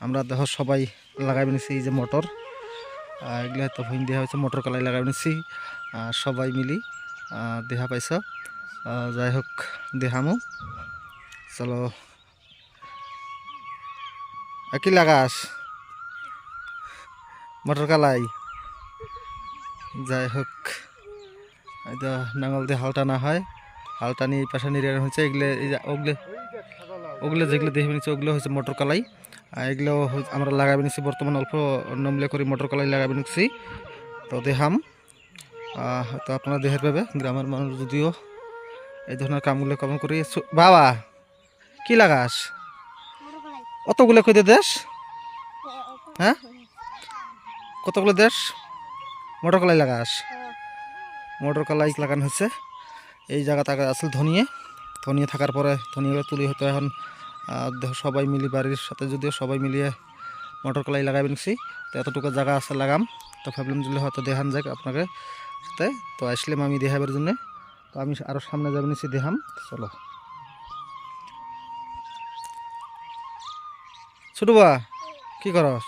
আমরা দেখো সবাই লাগাই নিছি এই যে মোটর, এগুলো তো ভইন দেওয়া হয়েছে, মোটর কলাই লাগাই নিছি সবাই মিলি দেখা পাইছ। যাই হোক দেখামো, চলো। কি লাগাস? মোটর কলাই। যাই হোক এটা নাঙল দিয়ে হাল টানা হয়, হাল টানি এই পাশে নিয়ে হয়েছে। এগুলো ওগুলো ওগুলো যেগুলো দেখে নিচ্ছে ওগুলো হচ্ছে মোটর কলাই। এগুলো আমরা লাগাবে নিচ্ছি বর্তমান অল্প নমলে করে মোটর কলাই লাগাবে নিচ্ছি। তো দেখাম, হয়তো আপনারা দেহের পাবে গ্রামের মানুষ যদিও এই ধরনের কামগুলো কেমন করি। বাবা কি লাগাস? অতগুলো কই দেশ? হ্যাঁ কতগুলো দেশ মোটর কলাই লাগাস? মোটর কলাই লাগানো হচ্ছে এই জায়গাটা আসলে ধনিয়ে থাকার পরে ধনিয়ে তুলি হয়তো এখন সবাই মিলি বাড়ির সাথে যদিও সবাই মিলিয়ে মোটর কলাই লাগাবে নিচ্ছি। তো এতটুকু জায়গা আছে লাগাম, তো ভাবলাম যদি হয়তো দেখান যাক আপনাকে সাথে। তো আসলাম আমি দেখাবার জন্যে, তো আমি আরও সামনে যাবে নিচ্ছি দেখাম। চলো ছোটো বা কী করস?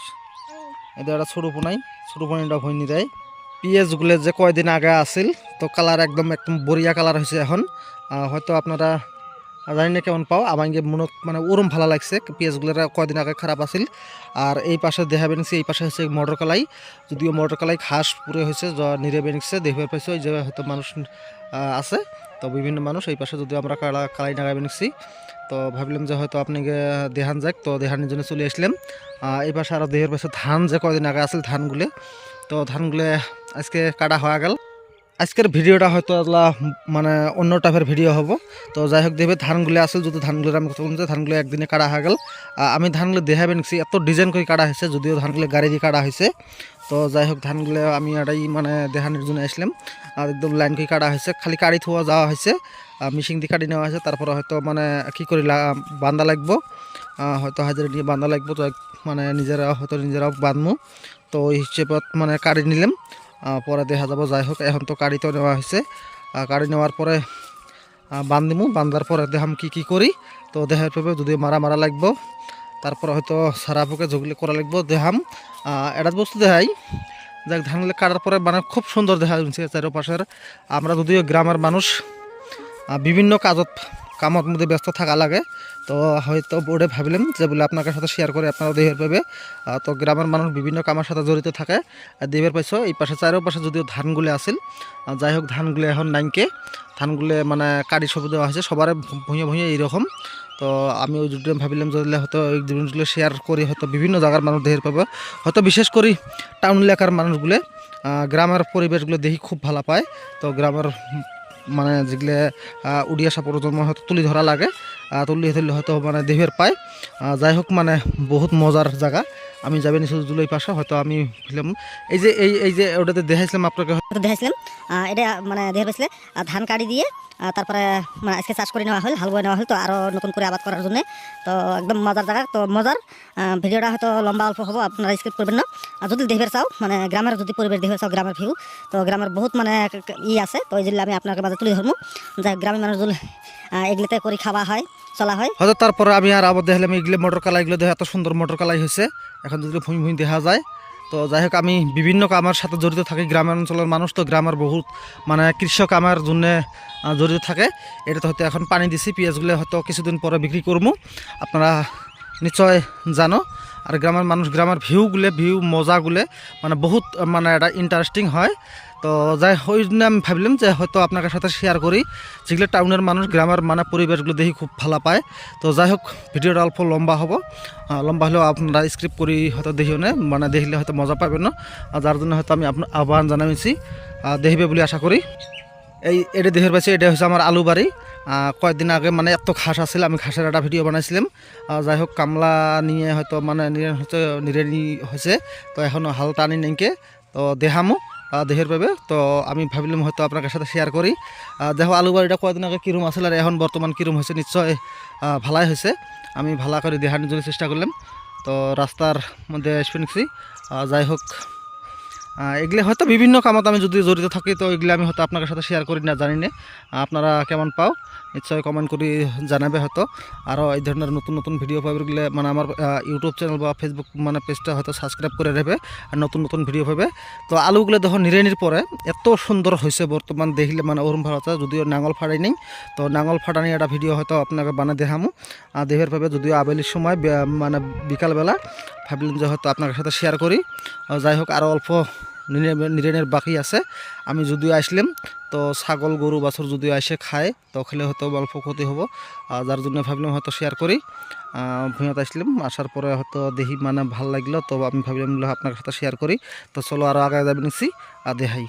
এটা একটা ছোটো পোনাই, ছোটো পোনাইটা ভইনি দেয়। পেঁয়াজগুলো যে কয়দিন আগে আসিল তো কালার একদম বড়িয়া কালার হয়েছে এখন। হয়তো আপনারা জানি না কেমন পাও, আমার মনত মানে ওরম ভালো লাগছে। পেঁয়াজগুলোর কয়দিন আগে খারাপ আসিল। আর এই পাশে দেখা বেনিছে, এই পাশে হচ্ছে মোটর কলাই, যদিও মোটর কলাই ঘাস পুরে হয়েছে নিরে বেনিছে দেখবার পাইছে। ওই যে হয়তো মানুষ আছে, তো বিভিন্ন মানুষ এই পাশে যদিও আমরা কালাই নাগাই বেনিছি। তো ভাবলাম যে হয়তো আপনাকে দেখান যাক, তো দেখানোর জন্য চলে আসলাম। এই পাশে আরও দেহের পাশে ধান যে কয়দিন আগে আসিল ধানগুলো, তো ধানগুলো আজকে কাটা হয়ে গেল। আজকের ভিডিওটা হয়তো মানে অন্য টাইপের ভিডিও হব। তো যাই হোক দেখবে ধানগুলো আসল যদি ধানগুলোর আমি কথা বলছি, ধানগুলো একদিনে কাটা হয়ে গেল। আমি ধানগুলো দেখাবে নিচ্ছি, এত ডিজাইন করে কাটা হয়েছে, যদিও ধানগুলো গাড়ি দিয়ে কাটা হয়েছে। তো যাই হোক ধানগুলো আমি এটাই মানে দেখানোর জন্য আসলাম। আর একদম লাইন করে কাটা হয়েছে, খালি কাটি থোয়া যাওয়া হয়েছে, মেশিন দিয়ে কাটি নেওয়া হয়েছে। তারপরে হয়তো মানে কী করে বান্ধা লাগবো, হয়তো হাজারে নিয়ে বান্ধা লাগবো। তো মানে নিজেরাও বাঁধবো। তো ওই হিসেবে মানে কাটি নিলাম, পরে দেখা যাবো। যাই হোক এখন তো কাড়িতেও নেওয়া হয়েছে, কাড়ি নেওয়ার পরে বান্ধিমু, বান্ধার পরে দেখাম কি করি। তো দেখার পরে যদি মারা লাগবো, তারপরে হয়তো সারা পোকে যেগুলি করা লাগবো দেখাম। এটা বস্তু দেখাই যাক, ধানগুলো কাটার পরে মানে খুব সুন্দর দেখা যাচ্ছে চারপাশের। আমরা যদিও গ্রামের মানুষ বিভিন্ন কামত মধ্যে ব্যস্ত থাকা লাগে, তো হয়তো বোর্ডে ভাবলাম যে বলে আপনার সাথে শেয়ার করে আপনারাও দেহের পাবে। তো গ্রামের মানুষ বিভিন্ন কামের সাথে জড়িত থাকে, দেহের পাইছো। এই পাশে চারপাশে যদিও ধানগুলো আসিল, যাই হোক ধানগুলো এখন নাইনকে ধানগুলো মানে কাটি সব দেওয়া হয়েছে সবার ভুঁয়ে এইরকম। তো আমি ওই দুটো ভাবলাম যে হয়তো এই জিনিসগুলো শেয়ার করি, হয়তো বিভিন্ন জায়গার মানুষ দেহের পাবে, হয়তো বিশেষ করে টাউন এলাকার মানুষগুলো গ্রামের পরিবেশগুলো দেখি খুব ভালো পায়। তো গ্রামের মানে যেগুলো উড়িয়া প্রজন্ম হয়তো তুলি ধরা লাগে, তুলি ধরলে হয়তো মানে দেহের পায়। যাই হোক মানে বহুত মজার জায়গা। আমি যাবে নিশ্চয় জুলাই পাশে, হয়তো আমি ফিল্ম এই যে ওটাতে দেখাইছিলাম আপনাকে, হয়তো দেখাইছিলাম। এটা মানে দেহের পাইছিলে ধান কাটি দিয়ে তারপরে মানে আজকে চাষ করে নেওয়া হল, হাল বয়ে নেওয়া হল, তো আরও নতুন করে আবাদ করার জন্য। তো একদম মজার জায়গা, তো মজার ভিডিওটা হয়তো লম্বা অল্প হবো, আপনারা স্কিপ করবেন না। আর যদি দেখবে চাও মানে গ্রামের যদি পরিবেশ দেখবে চাও, গ্রামের ভিউ, তো গ্রামের বহুত মানে আছে, তো এই জন্য আমি আপনাকে মাঝে তুলে ধরবো। যাই গ্রামের মানুষ এগুলোতে করে খাওয়া হয়, চলা হয়। হয়তো তারপরে আমি আর আবার দেখলাম এগুলো মোটর কালাইগুলো দেখে এত সুন্দর মোটর কালাই হয়েছে, এখন যদি ভুঁই দেখা যায়। তো যাই হোক আমি বিভিন্ন কামের সাথে জড়িত থাকি, গ্রামের অঞ্চলের মানুষ তো গ্রামের বহুত মানে কৃষক কামের জন্য জড়িত থাকে। এটাতে হয়তো এখন পানি দিছি, পেঁয়াজগুলো হয়তো কিছুদিন পরে বিক্রি করবো, আপনারা নিশ্চয় জানো। আর গ্রামের মানুষ গ্রামের ভিউ মজাগুলো মানে বহুত মানে এটা ইন্টারেস্টিং হয়। তো যাই ওই জন্য আমি ভাবলাম যে হয়তো আপনার সাথে শেয়ার করি, যেগুলো টাউনের মানুষ গ্রামের মানে পরিবেশগুলো দেখি খুব ভালো পায়। তো যাই হোক ভিডিওটা অল্প লম্বা হবো, লম্বা হলেও আপনারা স্ক্রিপ্ট করি হয়তো দেখিও না, মানে দেখলে হয়তো মজা পাবেন না। যার জন্য হয়তো আমি আপনার আহ্বান জানাইছি, দেখবে বলে আশা করি। এটা দেহের পাশে এটা হচ্ছে আমার আলু বাড়ি। কয়েকদিন আগে মানে এত ঘাস আসছিল, আমি ঘাসের একটা ভিডিও বানাইছিলাম। যাই হোক কামলা নিয়ে হয়তো মানে নিড়ানি হয়েছে, তো এখনও হাল টানি নেইকে, তো দেহামো দেহের পাবে। তো আমি ভাবলাম হয়তো আপনার সাথে শেয়ার করি। দেখো আলু বাড়িটা কয়েকদিন আগে কীরম আসলে আর এখন বর্তমান কীরম হয়েছে, নিশ্চয় ভালাই হয়েছে। আমি ভালো করে দেখানোর জন্য চেষ্টা করলাম। তো রাস্তার মধ্যে এসে নিচ্ছি। যাই হোক এগুলো হয়তো বিভিন্ন কামত আমি যদি জড়িত থাকি, তো এগুলো আমি হয়তো আপনার সাথে শেয়ার করি না, জানি না আপনারা কেমন পাও। নিশ্চয় কমেন্ট করে জানাবে হয়তো। আরও এই ধরনের নতুন নতুন ভিডিও পাবে গেলে মানে আমার ইউটিউব চ্যানেল বা ফেসবুক মানে পেজটা হয়তো সাবস্ক্রাইব করে নেবে আর নতুন নতুন ভিডিও পাবে। তো আলুগুলো দেখো নিড়ানির পরে এত সুন্দর হয়েছে বর্তমান দেখলে মানে ওরম ভালো আছে, যদিও নাঙল ফাড়াই নেই। তো নাঙল ফাটানি একটা ভিডিও হয়তো আপনাকে বানিয়ে দেখামো দেহের পাবে, যদিও আবেলির সময় মানে বিকালবেলা ভাবলেন যে হয়তো আপনার সাথে শেয়ার করি। যাই হোক আরও অল্প নিড়ানির বাকি আছে। আমি যদিও আসলাম তো ছাগল গরু বাছুর যদিও এসে খায় তো খেলে হয়তো অল্প ক্ষতি হবো, যার জন্য ভাবলাম হয়তো শেয়ার করি। ভূঁইয়াতে আসলাম, আসার পরে হয়তো দেখি মানে ভাল লাগলো, তো আমি ভাবলাম আপনার সাথে শেয়ার করি। তো চলো আরও আগে যাবে নিচ্ছি দেখাই।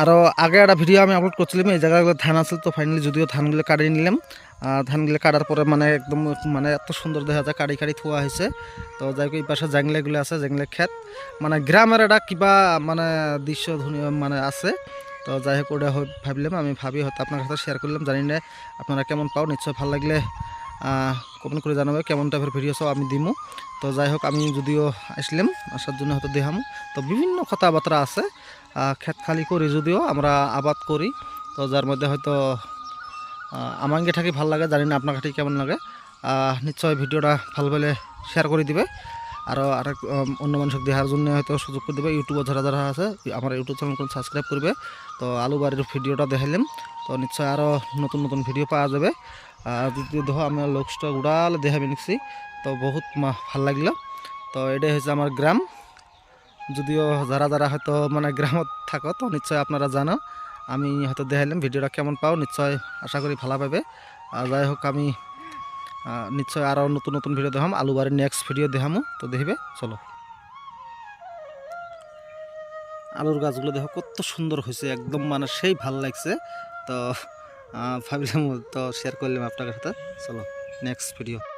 আরও আগে একটা ভিডিও আমি আপলোড করছিলাম, এই জায়গাগুলো ধান আসল, তো ফাইনালি যদিও ধানগুলো কাটিয়ে নিলাম। ধানগুলো কাটার পরে মানে একদম মানে এত সুন্দর দেখা যায়, কাটি কাটি থোয়া হয়েছে। তো যাই হোক এই পাশে জাংলাগুলো আছে, জাংলা ক্ষেত মানে গ্রামের একটা কিবা মানে দৃশ্য মানে আছে। তো যাই হোক ওটা ভাবলাম আমি হয়তো আপনার সাথে শেয়ার করলাম, জানি না আপনারা কেমন পাও। নিশ্চয় ভালো লাগলে কমেন্ট করে জানাবে কেমন টাইপের ভিডিও সব আমি দিমু। তো যাই হোক আমি যদিও আসলাম, আসার জন্য হয়তো দেখামু। তো বিভিন্ন কথাবার্তা আছে, ক্ষেত খালি করি যদিও আমরা আবাদ করি, তো যার মধ্যে হয়তো আমাকে থাকি ভাল লাগে, জানি না আপনার কাছে কেমন লাগে। নিশ্চয় ভিডিওটা ভালো পেলে শেয়ার করে দিবে, আরও আরেক অন্য মানুষকে দেখার জন্য হয়তো সুযোগ করে দেবে। ইউটিউবে যারা যারা আছে আমার ইউটিউব চ্যানেল সাবস্ক্রাইব করবে। তো আলু বাড়ির ভিডিওটা দেখাইলাম, তো নিশ্চয় আরও নতুন নতুন ভিডিও পাওয়া যাবে। যদি দেখো আমি লোকসটা উড়ালে দেখাবে নিচ্ছি, তো বহুত ভাল লাগলো। তো এটাই হচ্ছে আমার গ্রাম, যদিও যারা যারা হয়তো মানে গ্রামত থাকো তো নিশ্চয় আপনারা জানো। আমি হয়তো দেখাইলাম ভিডিওটা কেমন পাও, নিশ্চয় আশা করি ভালো পাবে। যাই হোক আমি নিশ্চয় আরও নতুন নতুন ভিডিও দেখাম, আলু বাড়ির নেক্সট ভিডিও দেখামো, তো দেখবে চলো। আলুর গাছগুলো দেখো কত সুন্দর হয়েছে, একদম মানে সেই ভাল লাগছে। তো ভাবলাম তো শেয়ার করলাম আপনার সাথে, চলো নেক্সট ভিডিও।